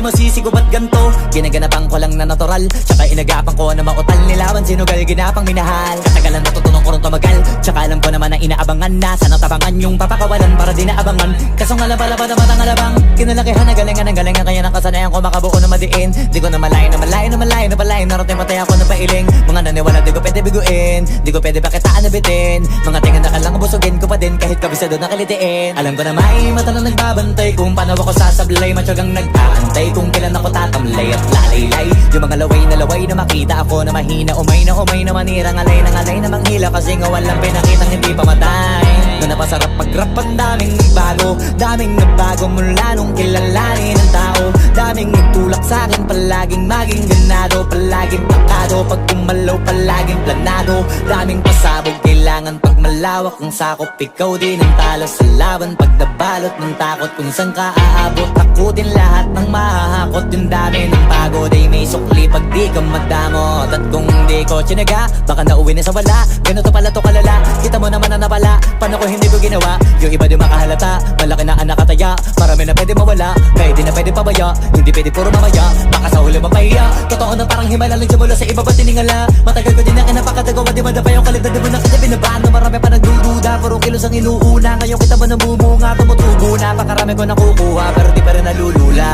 masisigo ba't ganto? Ginaganapan ko lang na natural, tsaka inagapan ko na mautal. Nilawan sinugal, ginapang minahal. Katagalan natutunan ko rin tumagal, tsaka alam ko naman na inaabangan na. Sana tabangan yung papakawalan para di naabangan. Kasong alabala ba naman ang alabang kinalakihan na galingan ng galingan, kaya nakasanayan ko makabuo na madiin. Di ko na malayo na malayo na malayo na palayo. Narating matay ako na pailing. Mga naniwala di ko pwede biguin, di ko pwede pakitaan na bitin. Mga tingan na kalang busugin ko pa din kahit kabisado na kalitiin. Alam ko na may mata na nagbabantay kung paano ako sasablay. Matyagang nag-aantay kung kailan ako tatamlay at lalaylay. Yung mga laway na makita ako na mahina. Umay na manira, ngalay na manghila. Kasi nga walang pinakitang hindi pamatay. Na napasarap pag-rap ang daming bago. Daming nagbago mula nung kilalanin ang tao. Daming nagtulak sa'kin, palaging maging ganado. Palaging takado, pag kumalaw palaging planado. Daming pasabog, kailangan pag malawak ang sakop. Ikaw din ang talo sa laban, pag nabalot ng takot. Kung saan ka aabot, takutin lahat ng mahahakot. Yung dami ng pagod ay may sukli pag di ka madamot. At kung di ko tsinaga, baka nauwi na sa wala. Ganito pala to kalala, kita mo naman na napala. Paano ko hindi ko ginawa, yung iba di makahalata. Malaki na anak kataya, marami na pwede mawala. Kaya di na pwede pabaya, hindi pwede puro mamaya. Baka sa huli mapahiya, totoo na parang himala lang siya mula sa iba ba tiningala. Matagal ko din na kinapakatagawa, di madapa yung kalidad. Di mo na kita binabaan na marami pa nagdududa. Puro kilos ang inuuna, ngayon kita ba namumunga. Tumutubo na, pakarami ko nakukuha, pero di pa rin nalulula.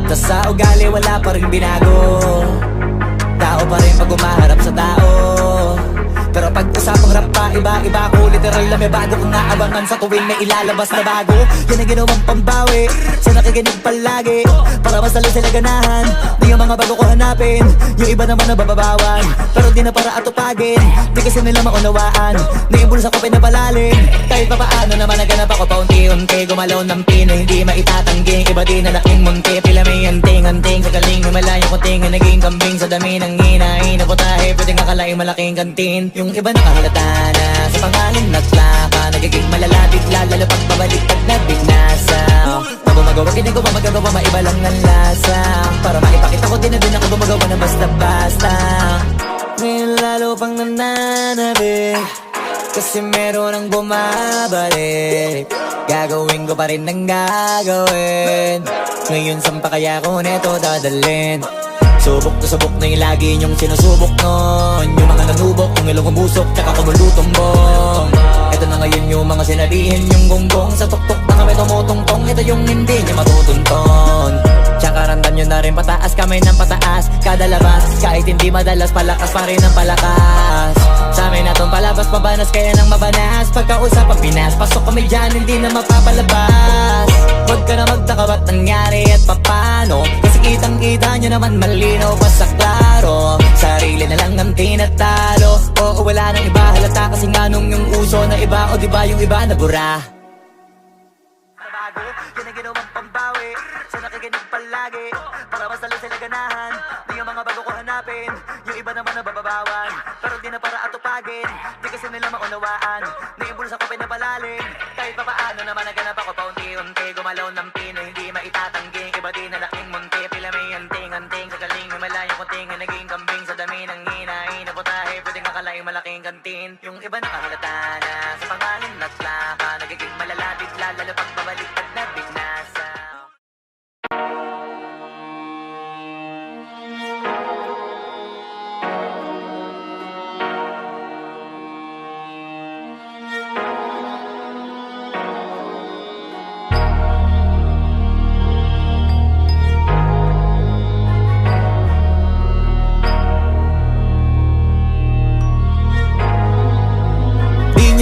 Tas sa ugali wala pa rin binago. Tao pa rin pag umaharap sa tao. Pero pag usapang rap pa, iba-iba ko. Literal na may bago kong naabangan sa tuwing may ilalabas na bago. Yan ang ginawang pambawi sa nakikinig palagi, para mas lalo sila ganahan. Di yung mga bago ko hanapin, yung iba naman nababawan. Pero di na para atupagin, di kasi nila maunawaan. Naibulsa ko pinapalalim, kahit pa paano naman naganap ako paunti-unti. Gumalaw ng pino, hindi maitatanggi. Iba di na laking munti, pila may anting-anting. Sa galing himalayo ko tingin, naging kambing sa dami ng hinahin. Naputahe, pwedeng akalaing malaking kantin. Yung iba nakahalata na sa pangalan na plaka. Nagiging malala bigla, lalo pag pabalik pag nagbinasa. Pag gumagawa, hindi ko pa magagawa, maiba lang ang lasa. Para maipakita ko din na din ako gumagawa na basta-basta. Ngayon lalo pang nananabik, kasi meron ang bumabalik. Gagawin ko pa rin ang gagawin. Ngayon saan pa kaya ko neto dadalhin? Subok na yung lagi niyong sinusubok nun. Yung mga nanubok, yung ilong umusok, tsaka kumulutumbong. Ito na ngayon yung mga sinabihin yung gonggong. Sa tuktok na kami tumutungtong, ito yung hindi niya matutunton. Tsaka randam nyo na rin pataas, kamay ng pataas. Kada labas, kahit hindi madalas, palakas pa rin ang palakas. Sa amin na tong palabas, pabanas kaya nang mabanas. Pagkausap ang Pinas, pasok kami dyan, hindi na mapapalabas. Huwag ka na magtaka ba't nangyari at papano, kasi kitang-kita nyo naman malinaw pa sa klaro. Sarili na lang ang tinatalo. Oo, wala nang iba halata, kasi nga nung yung uso na iba. O diba yung iba na bura. Nabago, yun ang ginawang pambawi sa nakikinig palagi, para mas lalo sila ganahan. Di yung mga bago ko hanapin, yung iba naman nababawan. Pero di na para atupagin, di kasi nila maunawaan. Naimbulsa ko pinapalalim, kahit pa paano naman naganap ako paunti-unti. Gumalaw ng pino, hindi maitatanggi. Iba din na laking munti, pila may anting-anting. Sa galing himalayo ko tingin, naging kambing sa dami ng hinahin. Naputahe, pwedeng akalaing malaking kantin. Yung iba nakahalata na sa pangalan na plaka. Nagiging malala bigla, lalo pag pabalik pag nagbinasa.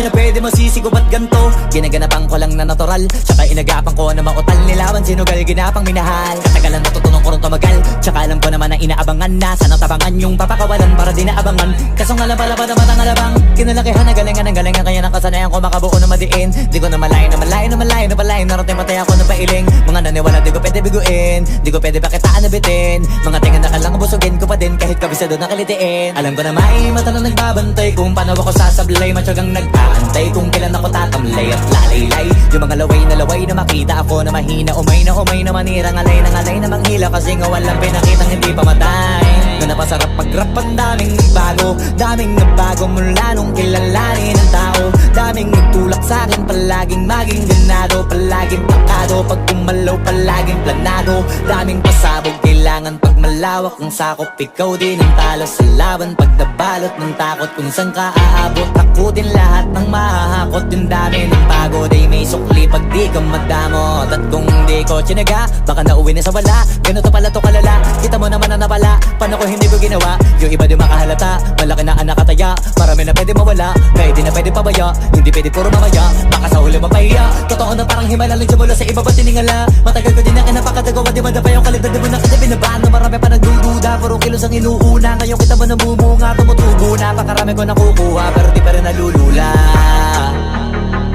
Pwede masisigo ba't ganto? Ginaganapan ko lang na natural, tsaka inagapan ko na mautal. Nilawan sinugal, ginapang minahal. Katagalan natutunan ko rin tumagal, tsaka alam ko naman na inaabangan na. Sana tabangan yung papakawalan para di naabangan. Kasong alabala ba naman ang alabang kinalakihan na galingan ng galingan, kaya nakasanayan ko makabuo na madiin. Di ko na malayo na malayo na malayo na palayo. Narating matay ako na pailing. Mga naniwala di ko pwede biguin, di ko pwede pakitaan na bitin. Mga tingan na kalang busugin ko pa din kahit kabisado na kalitiin. Alam ko na may mata na nagbabantay kung paano ako sasablay. Matyagang nag-aantay kung kailan ako tatamlay at lalaylay. Yung mga laway na makita ako na mahina. Umay na manira, ngalay na manghila. Kasi nga walang pinakitang hindi pamatay. Na napasarap mag-rap, ang daming nagbago. Daming nagbago mula nung kilalanin ang tao. Daming nagtulak sa'kin, palaging maging ganado. Palaging pakado, pag kumalaw palaging planado. Daming pasabog, kailangan pag malawak ang sakop. Ikaw din ang talo sa laban, pag nabalot ng takot. Kung saan ka aabot, ako din lahat ng mahahakot. Yung dami ng pagod ay may sukli pag di ka madamot. At kung di ko tsinaga, baka nauwi na sa wala. Ganito pala to kalala, kita mo naman na napala. Paano ko hindi ko ginawa, yung iba di makahalata. Malaki na anak kataya, marami na pwede mawala. Kaya di na pwede pabaya, hindi pwede puro mamaya. Baka sa huli mapahiya, totoo na parang himala lang siya mula sa iba ba tiningala. Matagal ko din na kinapakatagawa, di madapa yung kalidad. Di mo na kasi binabaan na marami pa nagdududa. Puro kilos ang inuuna, ngayon kita ba namumunga. Tumutubo na, pakarami ko nakukuha, pero di pa rin nalulula.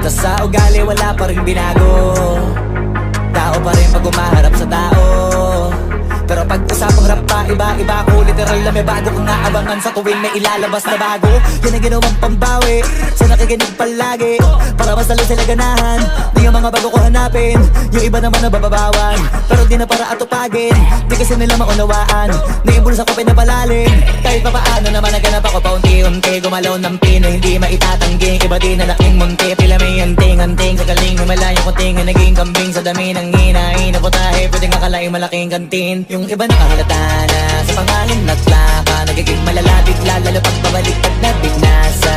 Tas sa ugali wala pa rin binago, tao pa rin pag umaharap sa tao. Pero pag usapang rap pa, iba-iba ko. Literal na may bago kang naabangan sa tuwing may ilalabas na bago. Yan ang ginawang pambawi sa nakikinig palagi, para mas lalo sila ganahan. Di yung mga bago ko hanapin, yung iba naman nababawan. Pero di na para atupagin, di kasi nila maunawaan. Naibulsa ko pinapalalim, kahit pa paano naman naganap ako paunti-unti. Gumalaw ng pino, hindi maitatanggi. Iba di na laking munti, pila may anting-anting. Sa galing humalayo kunting na naging kambing. Sa dami ng hinahin na putahe, pwedeng akalaing malaking kantin. Yung iba nakahalata na sa pangalan at plaka, nagiging malala bigla, lalo pag babalik pag nabignasa.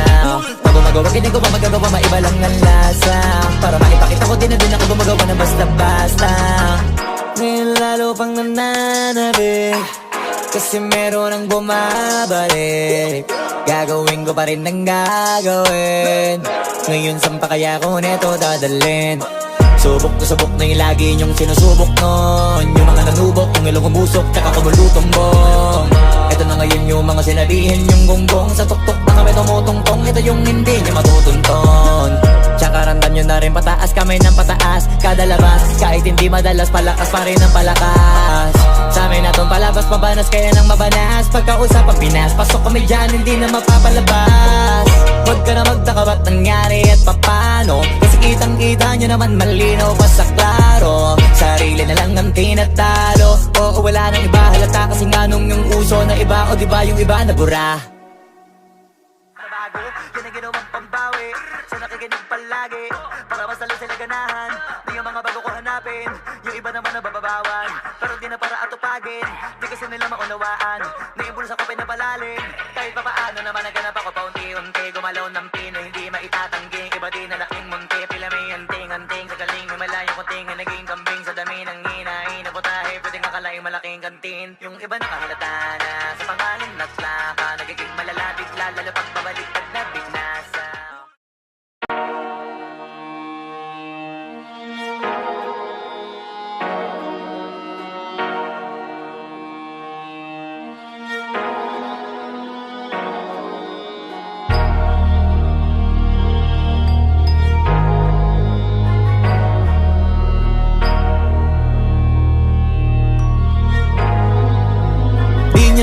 Pag gumagawa, hindi ko pa magagawa, maiba lang ang lasa. Para maipakita ko din na din ako gumagawa ng basta-basta. Ngayon lalo pang nananabik, kasi meron ang bumabalik. Gagawin ko pa rin ang gagawin. Ngayon saan pa kaya ko neto dadalhin? Subok na subok na yung lagi niyong sinusubok nun. Yung mga nanubok, yung ilong umusok, tsaka kumulutumbong. Ito na ngayon yung mga sinabihin yung gonggong. Sa tuktok na kami tumutungtong, ito yung hindi niya matutunton. Tsaka randam nyo na rin pataas, kamay ng pataas. Kada labas, kahit hindi madalas, palakas pa rin ang palakas. Sa amin na tong palabas, pabanas kaya nang mabanas. Pagkausap ang Pinas, pasok kami dyan, hindi na mapapalabas. Huwag ka na magtaka ba't nangyari at papano, kasi kitang-kita nyo naman malinaw pa sa klaro. Sarili na lang ang tinatalo, oo wala nang iba halata. Kasi nga nung yung uso na iba, o diba yung iba nabura. Nabago, yan ang ginawang pambawi sa nakikinig palagi, para mas lalo sila ganahan. Di yung mga bago ko hanapin, yung iba naman nababawan. Pero di na para atupagin, di kasi nila maunawaan. Naimbulsa ko pinapalalim, kahit pa paano naman naganap ako paunti-unti. Gumalaw ng pino, hindi maitatanggi. Iba din na laking munti, pila may anting-anting. Sa galing may malayo kunting na naging kambing. Sa dami ng hinahin na putahe, pwedeng akalaing malaking kantin. Yung iba nakahalata na sa pangalan at plaka, nagiging malala bigla, lalo pag babalik pag nabignasa.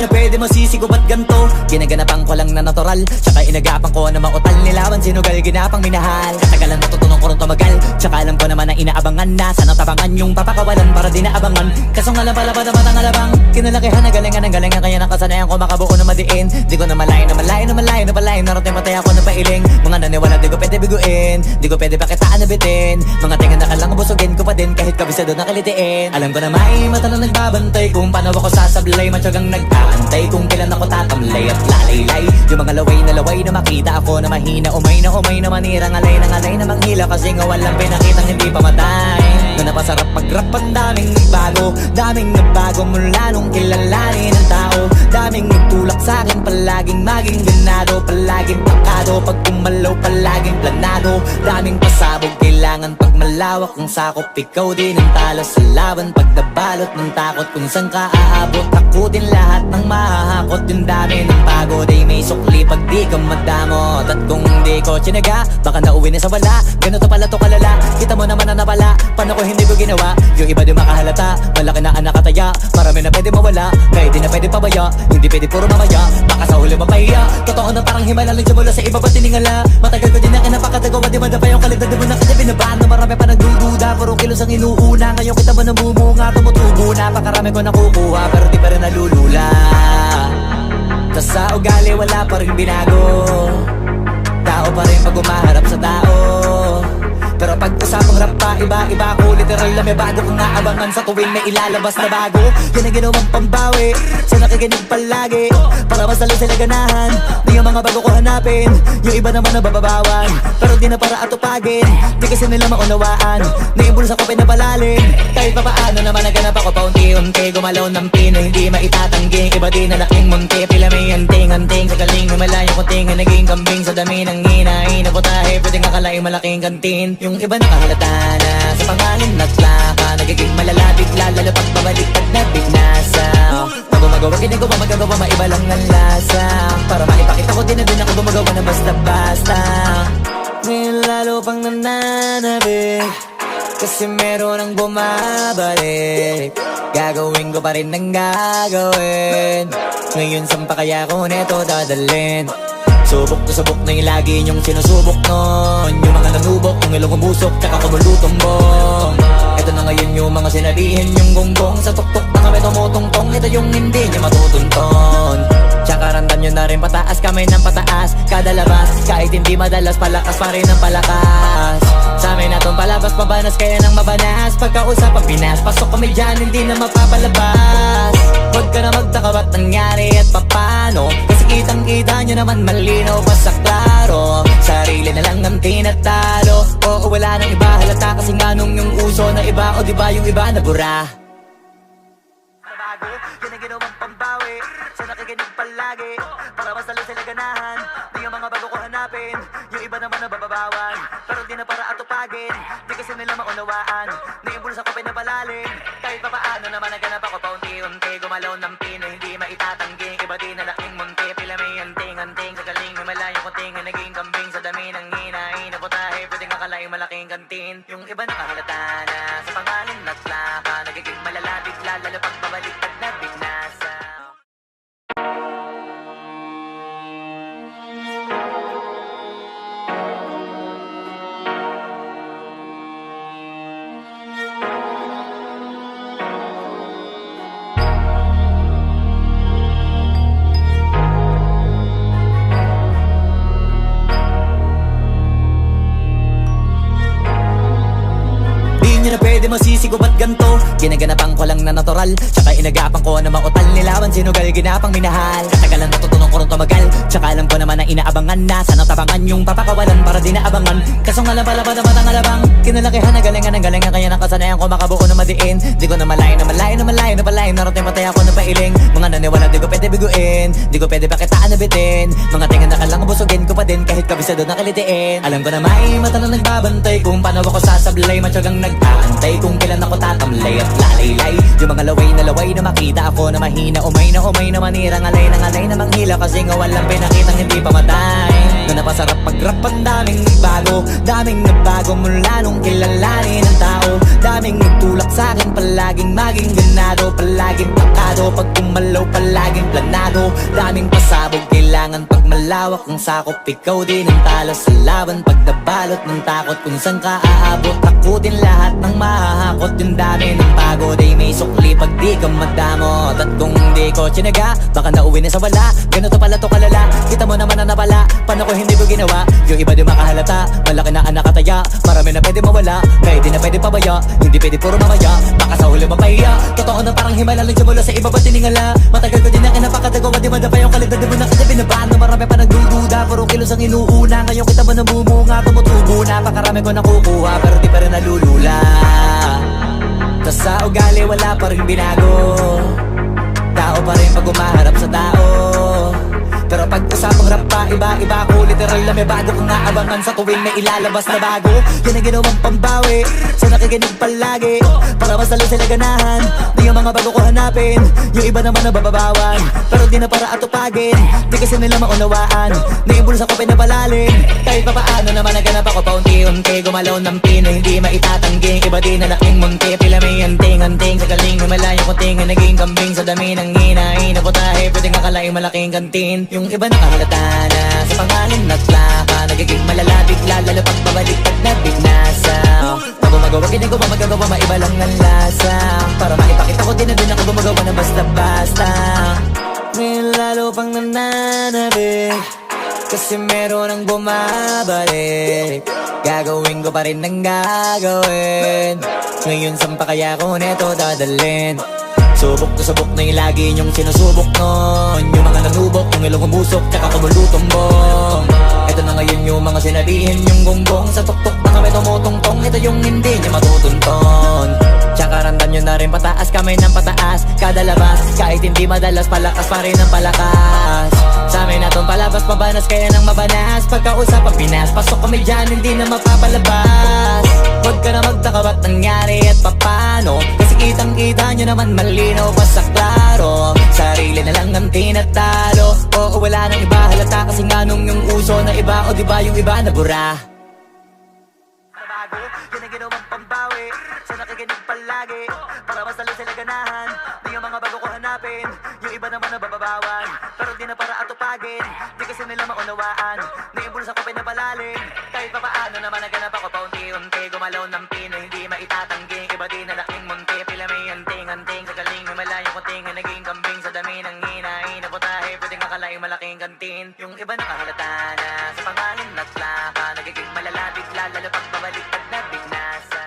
Pwede masisi ko ba't ganto? Ginaganapan ko lang na natural, tsaka inagapan ko na mautal nilawan. Sinugal ginapang minahal, katagalan natutunan ko rin tumagal. Tsaka alam ko naman na inaabangan na, sana tabangan yung papakawalan para di naabangan. Kaso nga lang pala ba naman ang alabang kinalakihan na galingan ng galingan, kaya nakasanayan ko makabuo na madiin. Di ko na malayo na malayo na malayo na malayo, narating matay ako na pailing. Mga naniwala di ko pwede biguin, di ko pwede pakitaan na bitin. Mga tingan na kalang busugin ko pa din, kahit kabisado na kalitiin. Alam ko na may mata na nagbabantay kung paano ako sasablay. Matyagang nag-aantay kung kailan ako tatamlay at lalaylay. Yung mga laway na makita ako na mahina, umay na manira, ngalay na manghila. Kasi nga walang pinakitang hindi pamatay. Na napasarap mag-rap, ang daming nagbago. Daming nagbago mula nung kilalanin ang tao. Daming nagtulak sa'kin, palaging maging ganado. Palaging pakado, pag kumalaw palaging planado. Daming pasabog, kailangan pag malawak ang sakop. Ikaw din ang talo sa laban, pag nabalot ng takot. Kung saan ka aabot, ako din lahat ng mahahakot. Yung dami ng pagod ay may sukli pag di ka madamot. At kung di ko tsinaga, baka nauwi na sa wala. Ganito pala to kalala, kita mo naman na napala. Paano ko hindi ko ginawa, yung iba di makahalata. Malaki na anak kataya, marami na pwede mawala. Kaya di na pwede pabaya, hindi pwede puro mamaya. Baka sa huli mapahiya, totoo na parang himala lang siya mula sa iba ba tiningala. Matagal ko din na kinapakatagawa, di madapa yung kalidad. Di mo na kasi binabaan na marami pa nagdududa. Puro kilos ang inuuna, ngayon kita ba namumunga. Tumutubo na, pakarami ko nakukuha, pero di pa rin nalulula. Tas sa ugali wala pa rin binago, tao pa rin pag umaharap sa tao. Pero pag usapang rap pa, iba-iba ako. Literal na may bago kong naabangan sa tuwing may ilalabas na bago. Yan ang ginawang pambawi sa nakikinig palagi, para mas lalo sila ganahan na yung mga bago ko hanapin. Yung iba naman nababawan, pero di na para atupagin. Di kasi nila maunawaan na yung bulsa ko pinapalalim. Kahit pa paano naman naganap ako paunti-unti, gumalaw ng pino, hindi maitatanggi. Iba din na laking munti, pila may anting-anting. Sa galing himalayo kunting na naging kambing. Sa dami ng hinahin na putahe, pwedeng akalaing malaking kantin. Yung iba nakahalata na sa pangalan naglaka, nagiging malala bigla, lalo pag pabaliktad na bignasa. Pag gumagawa, hindi ko pa magagawa, maiba lang ang lasa. Para maipakita ko din na din ako gumagawa na basta-basta. Ngayon lalo pang nananabik, kasi meron ang bumabalik. Gagawin ko pa rin ang gagawin. Ngayon saan pa kaya ko neto dadalhin? Subok to subok na yung lagi niyong sinusubok nun. Yung mga nanubok, yung ilong umusok, tsaka kumulutumbong. Ito na ngayon yung mga sinabihin yung gonggong. Sa tuktok na kami tumutungtong, ito yung hindi niya matutunton. Tsaka randam nyo na rin pataas, kamay ng pataas kada labas. Kahit hindi madalas, palakas pa rin ang palakas. Sa amin natong palabas, pabanas kaya nang mabanas. Pagkausap ang Pinas, pasok kami dyan, hindi na mapapalabas. Huwag ka na magtaka ba't nangyari at papano, kasi kitang-kita nyo naman malinaw pa sa klaro. Sarili na lang ang tinatalo. Oo, wala nang iba halata, kasi nga nung yung uso na iba, o diba yung iba na bura. Nabago, yan ang ginawang pambawi sa nakikinig palagi, para mas lalo sila ganahan na yung mga bago ko hanapin. Yung iba naman nababawan, pero di na para atupagin. Di kasi nila maunawaan na yung bulsa ko pinapalalim. Kahit pa paano naman naganap ako paunti-unti, gumalaw ng pino, hindi maitatanggi. Iba din na laking munti, pila may anting-anting. Sa galing himalayo kunting na naging kambing. Sa dami ng hinahin na putahe, pwedeng akalaing malaking kantin. Yung iba nakahalata na sa pangalan naglaka, nagiging malala bigla, lalo pag pabaliktad na bignasa. Pwede masisi ko ba't ganto? Ginaganapan ko lang na natural, tsaka inagapan ko na mautal nilawan, sinugal ginapang minahal. Katagalan natutunan ko rin tumagal, tsaka alam ko naman na inaabangan na. Sana tabangan yung papakawalan para di naabangan. Kaso nga lang pala ba naman ang alabang kinalakihan na galingan ng galingan, kaya nakasanayan ko makabuo na madiin. Di ko na malayo na malayo na malayo na palayo, narating matay ako ng pailing. Mga naniwala di ko pwede biguin, di ko pwede pakitaan na bitin. Mga tingan na kalang busugin ko pa din, kahit kabisado na kalitiin. Alam ko na may mata na nagbabantay kung paano ako sasablay, matyagang nag-aantay kung kailan ako tatamlay at lalaylay. Yung mga laway na makita ako na mahina, umay na manira, ngalay na manghila, kasi nga walang pinakitang hindi pamatay. Na napasarap pag-rap, ang daming nagbago mula nung kilalanin ang tao. Daming nagtulak sa'kin, palaging maging ganado, palaging takado, pag kumalaw palaging planado. Daming pasabog, kailangan pag malawak ang sakop, ikaw din ang talo sa laban. Pag nabalot ng takot, kung saan ka aabot, takutin lahat ng mahahakot. Yung dami ng pagod ay may sukli pag di ka madamot. At kung di ko tsinaga, baka nauwi na sa wala. Ganito pala to kalala, kita mo naman na napala. Paano ko hindi ko ginawa? Yung iba di makahalata, malaki na anak kataya. Marami na pwede mawala, kaya di na pwede pabaya. Hindi pwede puro mamaya, baka sa huli mapahiya. Totoo na parang himala lang siya mula sa iba ba tiningala. Matagal ko din na kinapakatagawa, di madapa yung kalidad. Di mo na kasi binabaan na marami pa nagdududa. Puro kilos ang inuuna, ngayon kita ba namumunga, tumutubo na. Pakarami ko nakukuha, pero di pa rin nalulula. Tas sa ugali wala pa rin binago, tao pa rin pag umaharap sa tao. Pero pag usapang rap pa, iba-iba ako. Literal na may bago kong naabangan sa tuwing may ilalabas na bago. Yan ang ginawang pambawi sa nakikinig palagi, para mas lalo sila ganahan na yung mga bago ko hanapin. Yung iba naman nababawan, pero di na para atupagin. Di kasi nila maunawaan na yung bulsa ko pinapalalim. Kahit pa paano naman naganap ako paunti-unti, gumalaw ng pino, hindi maitatanggi. Iba din na laking munti, pila may anting-anting. Sa galing himalayo kunting na naging kambing. Sa dami ng hinahin na putahe, pwedeng akalaing malaking kantin. Yung iba nakahalata na sa pangalan naglaka, nagiging malala bigla, lalo pag pabaliktad na bignasa. Pag gumagawa, hindi ko pa magagawa, maiba lang ang lasa. Para maipakita ko din na din ako gumagawa na basta-basta. lalo pang nananabik, kasi meron ang bumabalik. Gagawin ko pa rin ang gagawin. Ngayon saan pa kaya ko neto dadalhin? Subok to subok na yung lagi niyong sinusubok nun. Yung mga nanubok, yung ilong umusok, tsaka kumulutumbong. Ito na ngayon yung mga sinabihin yung gonggong. Sa tuktok na kami tumutungtong, ito yung hindi niya matutunton. Tsaka ramdam nyo na rin pataas, kamay ng pataas kada labas, kahit hindi madalas, palakas pa rin ang palakas. Sa amin natong palabas, mabanas kaya nang mabanas. Pagkausapang Pinas, pasok kami dyan, hindi na mapapalabas. Huwag ka na magtaka ba't nangyari at papano, kasi kitang kita nyo naman malinaw pa sa klaro. Sarili na lang ang tinatalo, oo wala nang iba halata, kasi nga nung yung uso na iba, o diba yung iba na bura. Nabago, yun ang ginawang pambawi, sa nakikinig palagi, para mas lalo sila ganahan. Di yung mga bago ko hanapin, yung iba naman na bababawan, pero di na para atupagin, di kasi nila maunawaan. Naimbulsa ko pinapalalim, kahit pa paano naman naganap ako paunti-unti. Gumalaw ng pino, hindi maitatanggi, iba din na laking munti. Pila may anting-anting, sa galing may malayong kunting, naging kambing sa dami ng hinahin na putahe, pwedeng akalaing malaking kantin. Yung iba nakahalata na sa pangalan at plaka, nagiging malalapit lalo pag babalik pag nabignasa.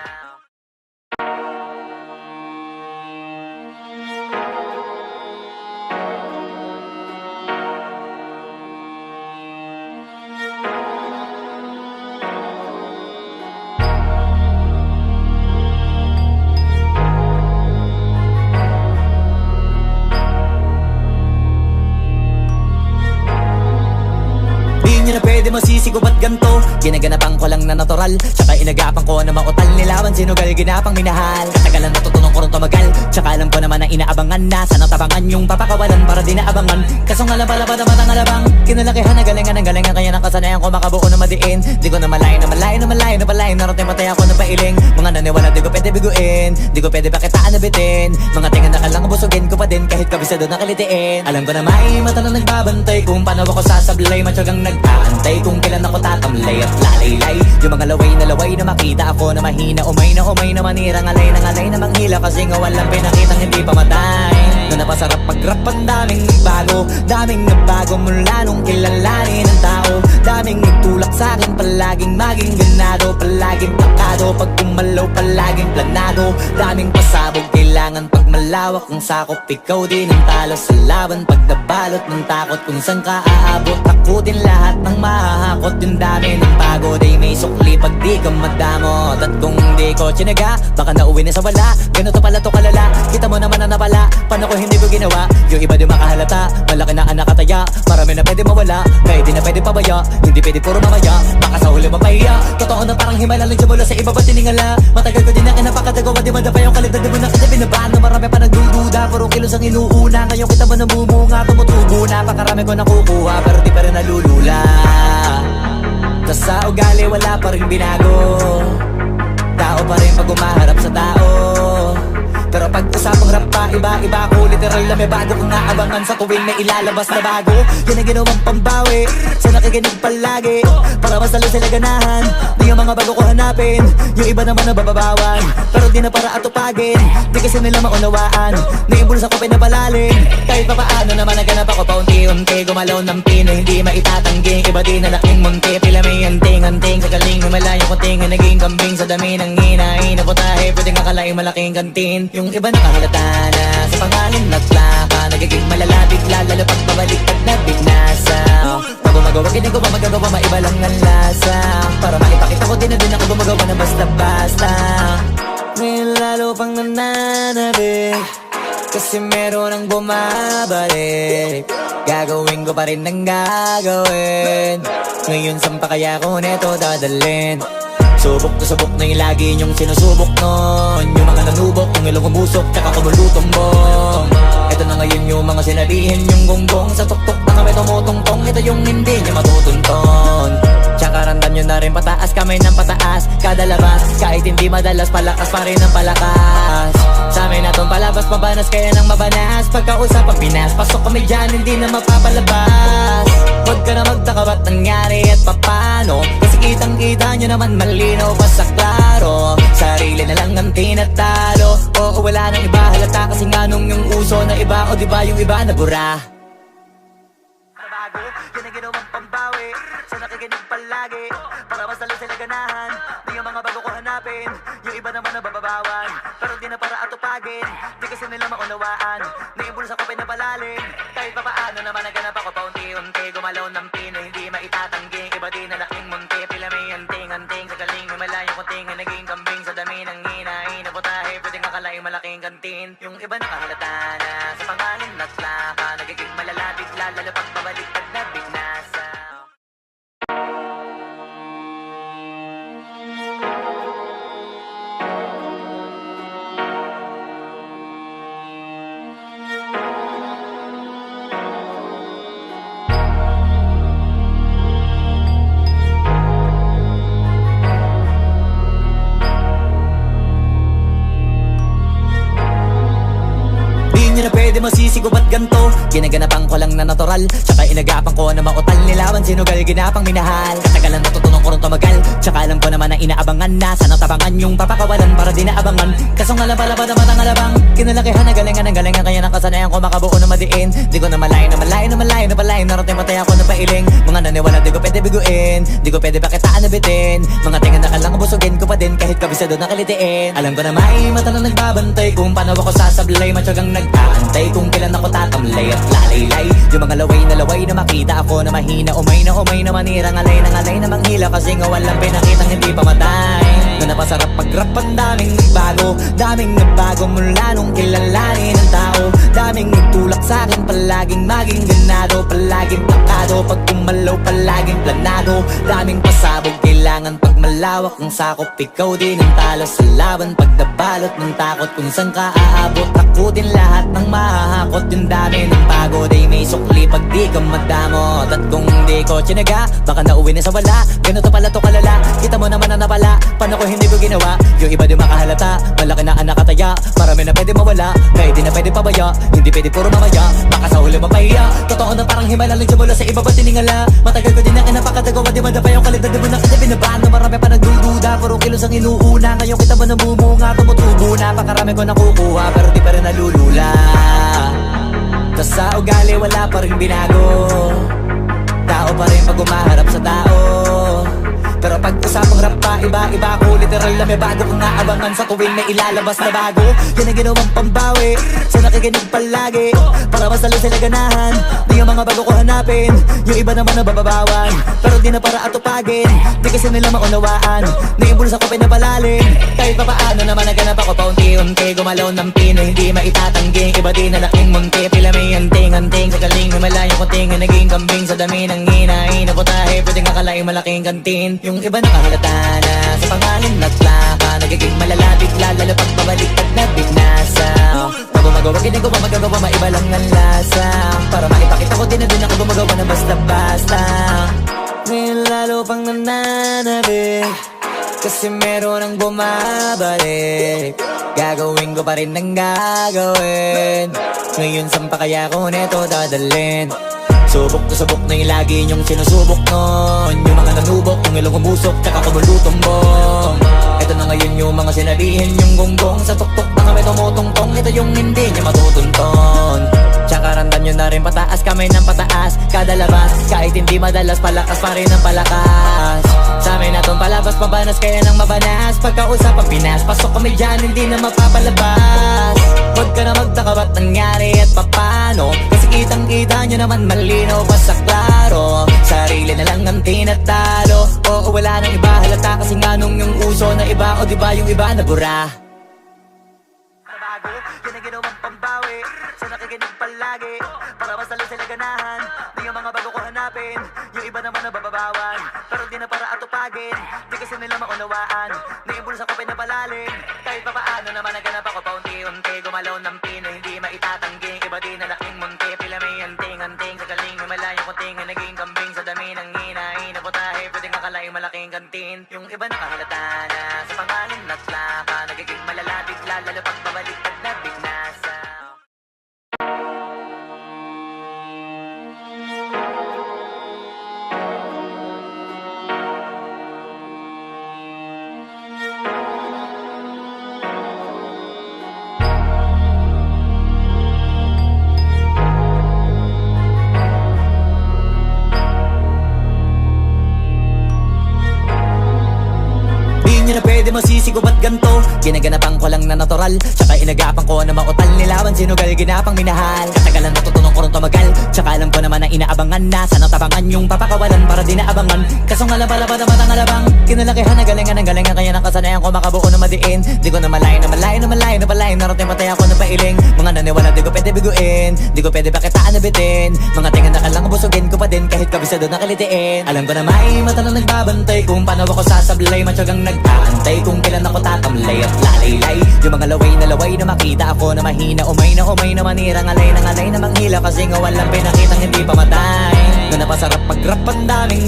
Pwede masisigo ba't ganto? Ginaganapan ko lang na natural, tsaka inagapan ko na mautal nilawan, sinugal ginapang minahal. Katagalan natutunong ko rin tumagal, tsaka alam ko naman na inaabangan na sana tabangan yung papakawalan para di naabangan. Kaso nga labala naman ang alabang, kinalakihan na galingan ng galingan, kaya nakasanayan ko makabuo na madiin. Di ko na malayo na malayo na malayo na palayo, narating patay ako na pailing. Mga naniwala di ko pwede biguin, di ko pwede bakitaan na bitin. Mga tingan na kalang busugin ko pa din, kahit kabisado na kalitiin. Alam ko na may mata na nagbabantay kung paano ako sasablay, matyagang nag-aantay kung kailan ako tatamlay at lalaylay. Yung mga laway na makita ako na mahina, umay na manira, ngalay na manghila, kasi nga walang pinakitang hindi pamatay. Na napasarap mag-rap, ang daming nagbago mula nung kilalanin ng tao. Daming nagtulak sa'kin, palaging maging ganado, palaging takado, pag kumalaw palaging planado. Daming pasabog, kailangan pag malawak ang sakop, ikaw din ang talo sa laban. Pag nabalot ng takot kung saan ka aabot, takutin lahat ng mahahakot. Yung dami ng pagod ay may sukli pag di ka madamot. At kung di ko tsinaga, baka nauwi na sa wala. Ganito pala to kalala, kita mo naman na napala, paano ko hindi ko ginawa? Yung iba di makahalata, malaki na ang nakataya, marami na pwede mawala, kaya di na pwede pabaya, hindi pwede puro mamaya, baka sa huli mapahiya. Totoo na parang himala lang siya mula sa iba ba tiningala. Matagal ko din na kinapakatagawa, di madapa yung kalidad, di mo na kita binabaan, na marami pa nagdududa, puro kilos ang inuuna. Ngayon kita mo namumunga, tumutubo na, pakarami ko nakukuha, pero di pa rin nalulula. Tas sa ugali wala pa rin binago, tao pa rin pag umaharap sa tao. Pero pag usapang rap pa, iba-iba ko, literal na may bago kong naabangan sa tuwing may ilalabas na bago. Yan ang ginawang pambawi, sa nakikinig palagi, para mas lalo sila ganahan. Di yung mga bago ko hanapin, yung iba naman na bababawan, pero di na para atupagin, di kasi nila maunawaan. Naimbulsa ko pinapalalim, kahit pa paano naman naganap ako paunti-unti. Gumalaw ng pino, hindi maitatanggi, iba din na laking munti. Pila may anting-anting, sa galing may malayong kunting, naging kambing sa dami ng hinahin na putahe, pwedeng akalaing malaking kantin. Yung iba nakahalata na sa pangalan at plaka, nagiging malalapit lalo pag babalik pag nabignasa. Pag gumagawa, ginagawa, magagawa, maiba lang ang lasa, para maipakita ko din na din ako gumagawa na basta-basta. Ngayon lalo pang nananabik, kasi meron ang bumabalik. Gagawin ko pa rin ang gagawin. Ngayon saan pa kaya ko neto dadalhin? Subok to subok na yung lagi niyong sinusubok nun. Yung mga nanubok, yung ilong umusok, tsaka kumulutumbong. Ito na ngayon yung mga sinabihin yung gonggong. Sa tuktok na kami tumutungtong, ito yung hindi niya matutunton. Tsaka ramdam nyo na rin pataas, kamay ng pataas kada labas, kahit hindi madalas, palakas pa rin ang palakas. Sa amin natong palabas, mabanas kaya nang mabanas. Pagkausapang Pinas, pasok kami dyan, hindi na mapapalabas. Huwag ka na magtaka ba't nangyari at papano, kasi kitang kita nyo naman malinaw pa sa klaro. Sarili na lang ang tinatalo, oo wala nang iba halata, kasi nga nung yung uso na iba, o diba yung iba na bura. ginawang pambawi sa nakikinig palagi para mas lalo sila ganahan. Di yung mga bago ko hanapin, yung iba naman nababawan, pero di na para atupagin. Di kasi nila maunawaan, naimbulsa ko pinapalalim. Kahit pa paano naman naganap ako paunti-unti, gumalaw ng pino, hindi maitatanggi. Iba di na laking munti, pila may anting-anting sa galing, may malayong kunting na naging kambing sa dami ng hinahin na putahe. Pwedeng akalaing malaking kantin, yung iba nakahalata na sa pangalan at plaka, nagiging malalapit lalo pag pabalik pag nabignasa. Pwede masisigo ba't ganto? Ginaganapan ko lang na natural, tsaka inagapan ko na mautal nilawan, sinugal ginapang minahal. Katagalan natutunan ko rin tumagal, tsaka alam ko naman na inaabangan na sana tabangan yung papakawalan para di naabangan. Kaso nga labalaba naman ang alabang, kinalakihan na galingan ng galingan, kaya nakasanayan ko makabuo na madiin. Di ko na malayo na malayo na malayo na palayo, narating matay ako na pailing. Mga naniwala di ko pwede biguin, di ko pwede pakitaan na bitin. Mga tingan na kalang busugin ko pa din kahit kabisado na kalitiin. Alam ko na may mata na nagbabantay kung paano ako sasablay, matyagang nag-aantay kung kailan ako tatamlay at lalaylay. Yung mga laway na makita ako na mahina, umay na manira, ngalay na manghila, kasi nga walang pinakitang hindi pamatay. Na napasarap pag-rap, ang daming nagbago mula nung kilalanin ng tao. Daming nagtulak sa'kin, palaging maging ganado, palaging plakado, pag kumalaw palaging planado. Daming pasabog, kailangan pag malawak ang sakop, ikaw din ang talo sa laban. Pag nabalot ng takot kung saan ka aabot, takutin lahat ng mahahakot. Yung dami ng pagod ay may sukli pag di ka madamot. At kung di ko tsinaga, baka nauwi na sa wala. Ganito pala to kalala, kita mo naman na napala, paano ko hindi ko ginawa? Yung iba di makahalata, malaki na ang nakataya, marami na pwede mawala, kahit di na pwede pabaya, hindi pwede puro mamaya, baka sa huli mapahiya. Totoo na parang himala lang mula sa iba ba tiningala. Matagal ko din na kinapakatagawa, di madapa yung kalidad, di mo na kasi binabaan na marami pa nagdududa. Puro kilos ang inuuna, ngayon kita mo namumunga, tumutubo na, pakarami ko nakukuha, pero di pa rin nalulula. Tas sa ugali wala pa rin binago, tao pa rin pag umaharap sa tao. Pero pag usapang rap pa, iba-iba ko, literal na may bago kong naabangan sa tuwing may ilalabas na bago. Yan ang ginawang pambawi sa nakikinig palagi para mas lalo sila ganahan. Di yung mga bago ko hanapin, yung iba naman nababawan, pero di na para atupagin. Di kasi nila maunawaan, naimbulsa ko pinapalalim. Kahit pa paano naman naganap ako paunti-unti, gumalaw ng pino, hindi maitatanggi. Iba di na laking munti, pila may anting-anting sa galing, may malayong kunting na naging kambing sa dami ng hinahin na putahe. Pwedeng akalaing malaking kantin, yung iba nakahalata na sa pangalan at plaka, nagiging malalapit lalo pag pabalik pag nabignasa. Pag gumagawa, ginagawa, magagawa, maiba lang ang lasa, para maipakita ko din na din ako gumagawa na basta-basta. Ngayon lalo pang nananabik, kasi meron ang bumabalik. Gagawin ko pa rin ang gagawin, ngayon saan pa kaya ko neto dadalhin? Subok na yung lagi niyong sinusubok nun, yung mga nanubok, yung ilong umusok, tsaka kumulutumbong. Ito na ngayon yung mga sinabihin yung gonggong, sa tuktok na kami tumutungtong, ito yung hindi niya matutunton. Tsaka randan nyo na rin pataas, kamay ng pataas, kada labas, kahit hindi madalas, palakas pa rin ang palakas. Sa amin na tong palabas, pabanas, kaya nang mabanas, pagkausap ang Pinas, pasok kami dyan, hindi na mapapalabas. Huwag ka na magtaka ba't nangyari at papano, kasi kitang-kita nyo naman malinaw pa sa klaro. Sarili na lang ang tinatalo, oo wala nang iba halata, kasi nga nung yung uso na iba, o diba yung iba na bura. Nabago, yan ang ginawang pambawi sa nakikinig palagi para mas lalo sila ganahan. Di yung mga bago ko hanapin, yung iba naman nababawan, pero di na para atupagin. Di kasi nila maunawaan, naimbulsa ko pinapalalim. Kahit pa paano naman naganap ako paunti-unti, gumalaw ng pino, hindi maitatanggi. Iba di na laking munti, pila may anting-anting sa galing, may malayong kunting na naging kambing sa dami ng hinahin na putahe. Pwedeng akalaing malaking kantin, yung iba nakahalata na sa pangalan at plaka, nagiging malalapit lalo pag pabalik pag nabignasa. pwede masisi ko ba't ganto? Ginaganapan ko lang na natural, tsaka inagapan ko na mautal nilawan sinugal ginapang minahal. Katagalan natutunan ko rin tumagal, tsaka alam ko naman na inaabangan na sana tabangan yung papakawalan para di naabangan. Kasong alaba-laba naman ang alabang kinalakihan na galingan ng galingan, kaya nakasanayan ko makabuo na madiin. Di ko na malayo na malayo na malayo na palayo, narating matay ako na pailing. Mga naniwala di ko pwede biguin, di ko pwede pakitaan na bitin. Mga tinga na kalang busugin ko pa din kahit kabisado na kalitiin. Alam ko na may mata na nagbabantay kung paano ako sasablay, matyagang nag-aantay kung kailan ako tatamlay at lalaylay. Yung mga laway na makita ako na mahina, umay na manira, ngalay na manghila kasi nga walang pinakitang hindi pamatay. Na napasarap pag-rap ang daming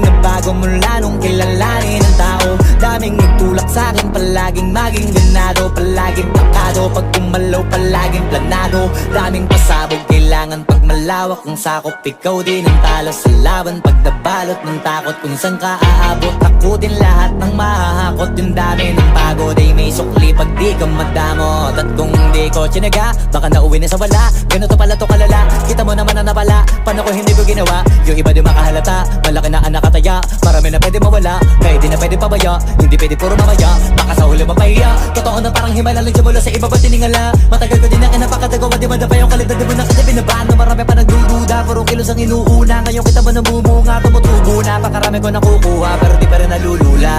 nagbago mula nung kilalanin ang tao. Daming nagtulak sa'kin, palaging maging ganado, palaging takado, pag kumalaw palaging planado. Daming pasabog, kailangan pag malawak ang sakop, ikaw din ang talo sa laban. Pag nabalot ng takot kung saan ka aabot, ako din lahat ng mahahakot. Yung dami ng pagod ay may sukli pag di ka madamot. At kung di ko tsinaga, baka nauwi na sa wala. Ganito pala to kalala, kita mo naman na napala. Paano ko hindi ko ginawa? Yung iba di makahalata, malaki na anak kataya. Marami na pwede mawala, kaya di na pwede pabaya. Hindi pwede puro mamaya, baka sa huli mapahiya. Totoo na parang himala lang siya mula sa iba ba tiningala. Matagal ko din na kinapakatagawa, di manda pa yung kalidad. Di mo na kasi binabaan na marami pa nagdududa. Puro kilos ang inuuna, ngayon kita mo namumunga. Tumutubo na, pakarami ko nakukuha, pero di pa rin nalulula.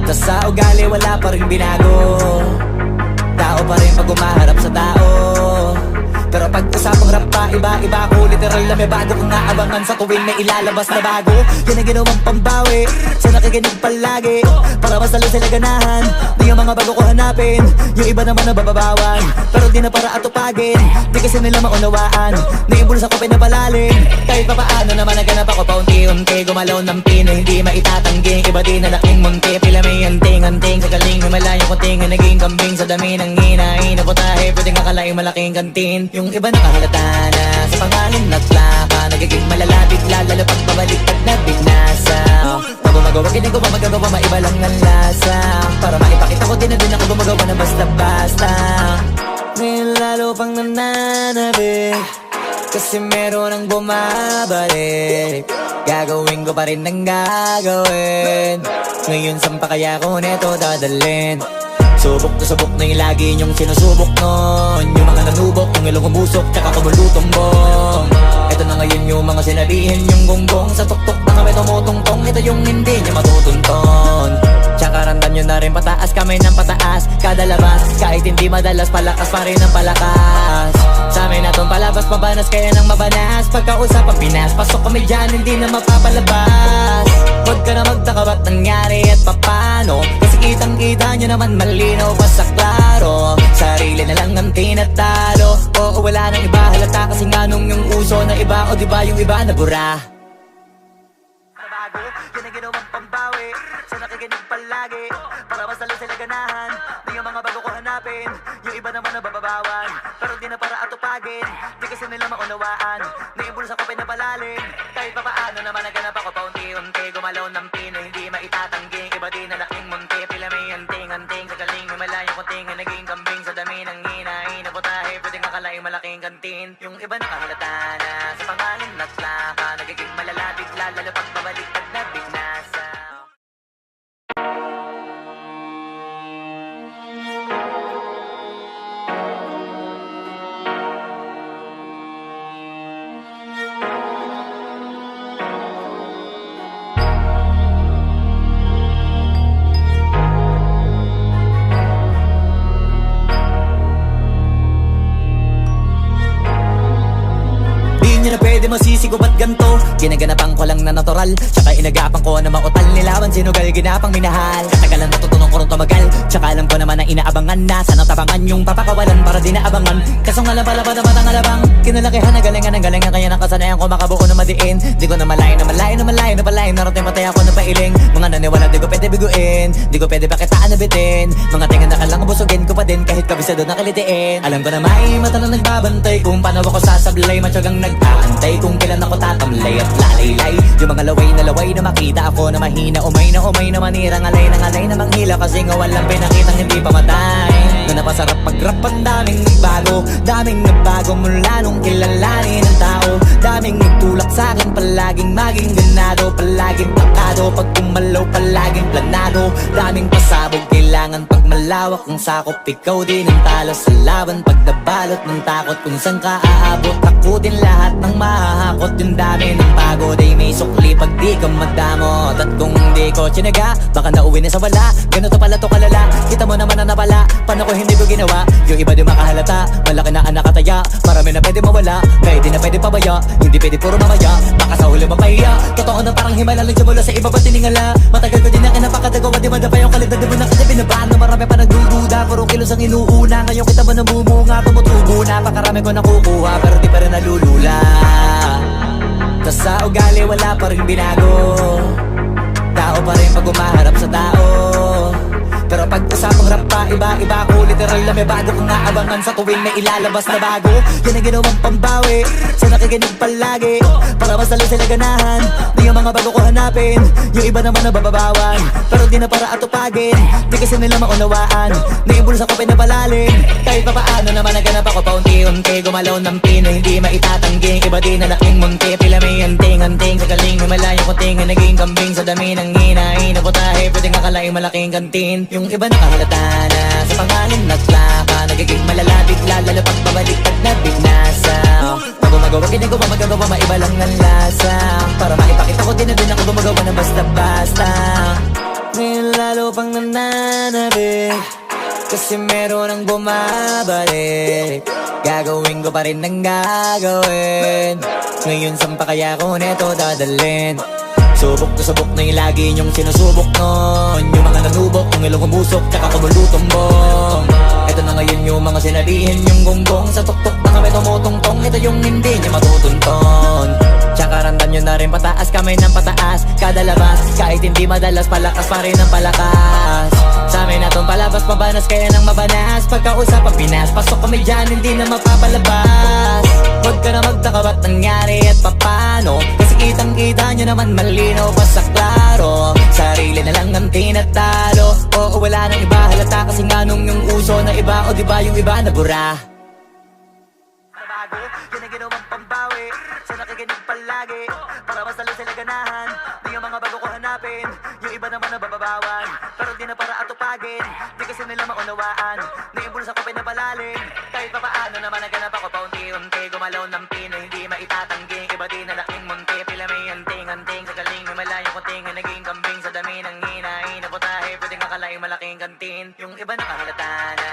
Tas sa ugali wala pa rin binago, tao pa rin pag umaharap sa tao. Pero pag usapang rap pa, iba-iba ko. Literal na may bago kong naabangan sa tuwing may ilalabas na bago. Yan ang ginawang pambawi sa nakikinig palagi, para mas lalo sila ganahan. Di yung mga bago ko hanapin, yung iba naman nababawan, pero di na para atupagin. Di kasi nila maunawaan, naibulsa ko pinapalalim. Kahit pa paano naman naganap ako paunti-unti, gumalaw ng pino, hindi maitatanggi. Iba din na laking munti, pila may anting-anting. Sa galing himalayo ko tinga, naging kambing sa dami ng hinahin. Naputahe, pwedeng akalaing malaking kantin. Yung iba nakahalata na sa pangalan at plaka, nagiging malalapit lalo pag babalik pag nabinasa. Pag gumagawa, hindi ko pa magagawa, maiba lang ang lasa. Para maipakita ko din na din ako gumagawa na basta-basta. Ngayon lalo pang nananabik, kasi meron ang bumabalik. Gagawin ko pa rin ang gagawin. Ngayon saan pa kaya ko neto dadalhin? Subok na yung lagi niyong sinusubok nun. Yung mga nanubok, yung ilong umusok, tsaka kumulutumbong. Ito na ngayon yung mga sinabihin yung gonggong. Sa tuktok na kami tumutungtong, ito yung hindi niya matutunton. Tsaka randam nyo na rin pataas, kamay ng pataas. Kada labas, kahit hindi madalas, palakas pa rin ang palakas. Sa amin na tong palabas, mabanas kaya nang mabanas. Pagkausap ang Pinas, pasok kami dyan, hindi na mapapalabas. Huwag ka na magtaka ba't nangyari at papano, kasi kitang-kita nyo naman malinaw pa sa klaro. Sarili na lang ang tinatalo, oo wala nang iba halata, kasi nga nung yung uso na iba, o diba yung iba na bura. Nabago, yun ang ginawang pambawi sa nakikinig palagi, para mas lalo sila ganahan. Di yung mga bago ko hanapin, yung iba naman nababawan, pero di na para atupagin. Di kasi nila maunawaan, naibulsa ko pinapalalim. Kahit pa paano naman naganap ako paunti-unti, gumalaw ng pino, hindi maitatanggi. Iba din na laking munti, pila may anting-anting. Sa galing humalayo ko tinga, naging kambing sa dami ng hinahin. Naputahe, pwedeng akalaing malaking kantin. Yung iba nakahalata na sa pangalan at plaka, nagiging malalapit lalo pag babalik pag nabinasa. Di na pwede masisi ko ba't ganto? Ginaganapan ko lang na natural, tsaka inagapan ko na mautal nilawan sinugal ginapang minahal. Katagalan natutunan ko rin tumagal, tsaka alam ko naman na inaabangan na sana tabangan yung papakawalan para di naabangan. Kasong alaba-laba naman ang alabang kinalakihan na galingan, kaya nakasanayan ko makabuo na madiin. Di ko na malayo na palayo, narating matay ako na pailing. Mga naniwala di ko pwede biguin, di ko pwede pakitaan na bitin. Mga tinga na kalang busugin ko pa din kahit kabisado na kalitiin. Alam ko na may mata na nagbabantay kung paano ako sasablay, matyagang nag-aantay kung kailan ako tatamlay at lalaylay. Yung mga laway na makita ako na mahina, umay na manira, ngalay na manghila, kasi nga walang pinakitang hindi pamatay. Na napasarap pag-rap ang daming nagbago mula nung kilalanin ang tao. Daming nagtulak sa'kin palaging maging ganado, palaging pakado. Pag kumalaw palaging planado, daming pasabog kailangan pag malawak ang sakop. Ikaw din ang talo sa laban pag nabalot ng takot. Kung saan ka aabot, ako din lahat ng mahahakot. Yung dami ng pagod ay may sukli pag di ka madamot. At kung di ko tsinaga, baka nauwi na sa wala. Ganito pala to kalala, kita mo naman ang napala. Paano ko hindi ko ginawa, yung iba di makahalata. Malaki na ang nakataya, marami na pwede mawala. Kaya di na pwede pabaya, hindi pwede puro mamaya. Baka sa huli mapahiya, totoo na parang himala lang mula sa iba pa tiningala. Matagal ko din na kinapakadagawa, di madapa yung kalidad. Di mo na kasi binabaan na marami pa nagdududa. Puro kilos ang inuuna, ngayon kita mo namumunga. Tumutubo na, pakarami ko nakukuha, pero di pa rin nalulula. Tas sa ugali wala pa rin binago, tao pa rin pag umaharap sa tao. Pero pag usapang rap pa, iba-iba ko. Literal na may bago kong naabangan sa tuwing may ilalabas na bago. Yan ang ginawang pambawi sa nakikinig palagi, para mas lalo sila ganahan. Di yung mga bago ko hanapin, yung iba naman na bababawan. Pero di na para atupagin, di kasi nila maunawaan. Naimbulsa ko pinapalalim, kahit pa paano naman naganap ako paunti-unti. Gumalaw ng pino, hindi maitatanggi. Iba din na laking munti, pila may anting-anting. Sa galing may malayo kunting, naging kambing sa dami ng hinahin. Ako tayo, pwedeng akalaing malaking kantin. Yung iba nakahalata na sa pangalan naglaka, nagiging malala bigla, lalo pag pabaliktad na binasa. Pag gumagawa, ginagawa, magagawa, maiba lang ang lasa. Para maipakita ko din na din ako gumagawa ng basta-basta. Ngayon lalo pang nananabik, kasi meron ang bumabalik. Gagawin ko pa rin ang gagawin. Ngayon saan pa kaya ko neto dadalhin? Subok na subok na yung lagi niyong sinusubok nun. Yung mga nanubok, yung ilong kumusok, tsaka kumulutong bong. Ito na ngayon yung mga sinabihin yung gonggong. Sa tuktok na kami tumutungtong, ito yung hindi niya matutunton. Tsaka randan nyo na rin pataas, kamay ng pataas. Kada labas, kahit hindi madalas, palakas pa rin ang palakas. Sa amin na tong palabas, mabanas kaya nang mabanas. Pagkausap ang Pinas, pasok kami dyan, hindi na mapapalabas. Huwag ka na magtaka ba't nangyari at papano, kasi kitang-kita nyo naman malinaw pa sa klaro. Sarili na lang ang tinatalo, oo wala nang iba halata. Kasi nga nung yung uso na iba, o diba yung iba nabura. Nabago, yan ang ginawang pambawi sa nakikinig palagi, para mas lalo sila ganahan. Di yung mga bago ko hanapin, yung iba naman na bababawan. Pero di na para atupagin, di kasi nila maunawaan. Naimbulsa ko pinapalalim, kahit pa paano naman naganap ako paunti-unti. Gumalaw ng pino, hindi maitatanggi. Iba din na laking munti, pila may anting-anting. Sa galing may malayo kunting, naging kambing sa dami ng hinahin. Ako tayo, pwedeng akalaing malaking kantin. Yung iba nakahalata na